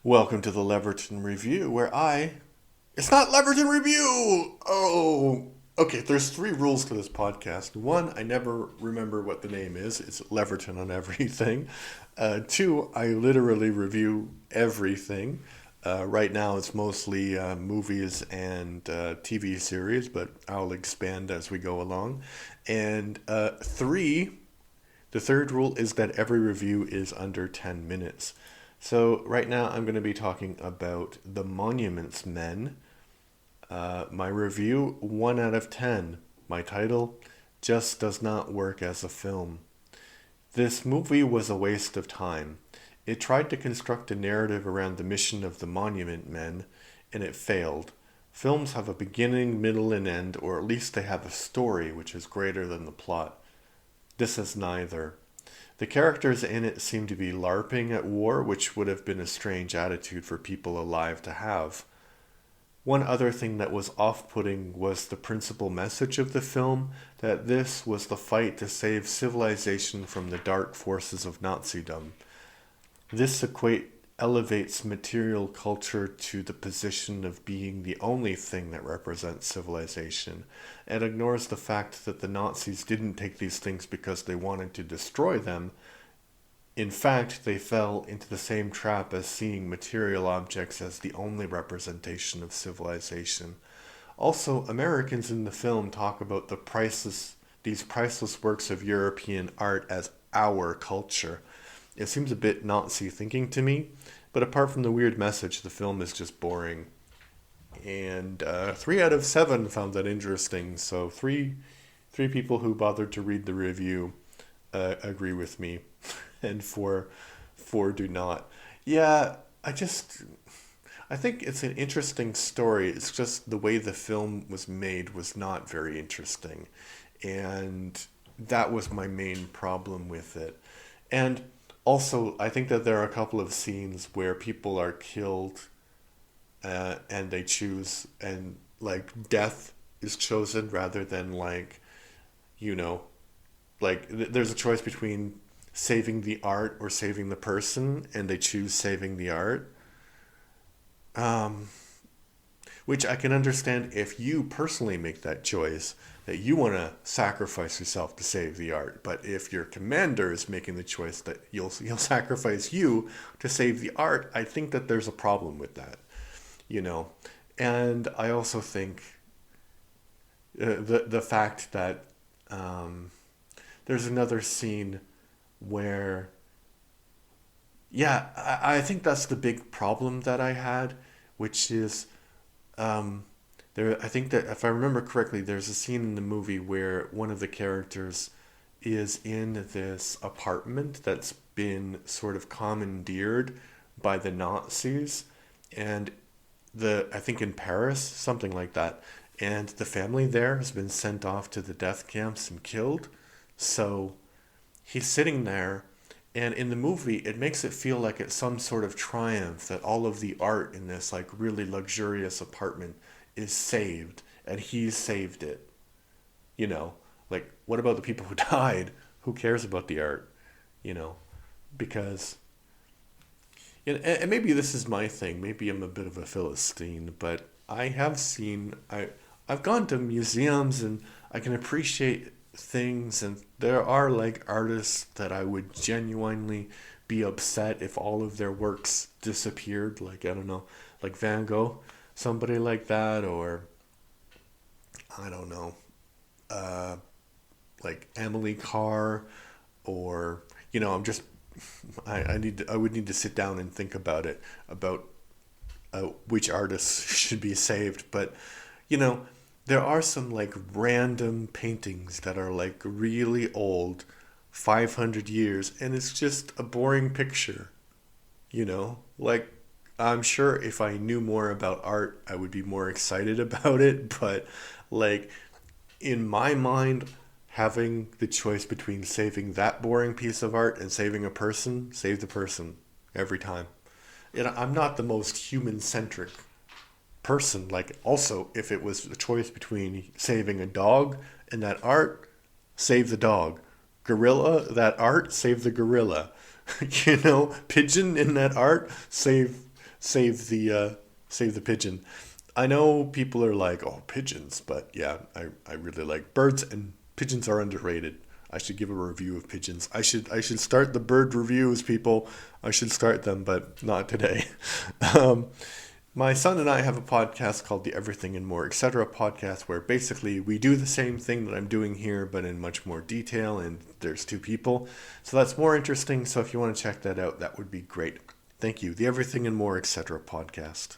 Welcome to the Leverton Review, where I. It's not Leverton Review! Oh! Okay, there's three rules to this podcast. One, I never remember what the name is. It's Leverton on everything. Two, I literally review everything. Right now, it's mostly movies and TV series, but I'll expand as we go along. And three, the third rule is that every review is under 10 minutes. So, right now I'm going to be talking about The Monuments Men. My review 1 out of 10. My title just does not work as a film. This movie was a waste of time. It tried to construct a narrative around the mission of the Monument Men, and it failed. Films have a beginning, middle, and end, or at least they have a story which is greater than the plot. This is neither. The characters in it seem to be LARPing at war, which would have been a strange attitude for people alive to have. One other thing that was off putting was the principal message of the film that this was the fight to save civilization from the dark forces of Nazism. This elevates material culture to the position of being the only thing that represents civilization, and ignores the fact that the Nazis didn't take these things because they wanted to destroy them. In fact, they fell into the same trap as seeing material objects as the only representation of civilization. Also, Americans in the film talk about these priceless works of European art as our culture. It seems a bit Nazi thinking to me, but apart from the weird message, the film is just boring. And 3 out of 7 found that interesting. So three people who bothered to read the review agree with me, and four do not. Yeah, I think it's an interesting story. It's just the way the film was made was not very interesting, and that was my main problem with it. And also, I think that there are a couple of scenes where people are killed, and they choose, and like death is chosen rather than you know, there's a choice between saving the art or saving the person, and they choose saving the art. Um, which I can understand if you personally make that choice, that you want to sacrifice yourself to save the art. But if your commander is making the choice that he'll sacrifice you to save the art, I think that there's a problem with that, you know. And I also think the fact that um, there's another scene where, yeah, I think that's the big problem that I had, which is um, there. I think that if I remember correctly, there's a scene in the movie where one of the characters is in this apartment that's been sort of commandeered by the Nazis, and I think in Paris, something like that, and the family there has been sent off to the death camps and killed. So he's sitting there, and in the movie it makes it feel like it's some sort of triumph that all of the art in this like really luxurious apartment is saved, and he's saved it, you know. Like, what about the people who died? Who cares about the art, you know? Because, and maybe this is my thing, maybe I'm a bit of a philistine, but I've gone to museums, and I can appreciate things, and there are like artists that I would genuinely be upset if all of their works disappeared, like, I don't know, like Van Gogh, somebody like that, or I don't know, uh like Emily Carr, or, I'm just, I would need to sit down and think about it, about which artists should be saved. But, you know, there are some like random paintings that are like really old, 500 years, and it's just a boring picture, you know? Like, I'm sure if I knew more about art, I would be more excited about it, but like, in my mind, having the choice between saving that boring piece of art and saving a person, save the person every time. And I'm not the most human centric person. Like, also, if it was a choice between saving a dog and that art, save the dog. Gorilla, that art, save the gorilla. Pigeon in that art, save the pigeon. I know people are like, oh, pigeons, but yeah, I really like birds, and pigeons are underrated. I should give a review of pigeons. I should start the bird reviews, people. I should start them, but not today. Um, my son and I have a podcast called the Everything and More Etc. podcast, where basically we do the same thing that I'm doing here, but in much more detail, and there's two people. So that's more interesting. So if you want to check that out, that would be great. Thank you. The Everything and More Etc. podcast.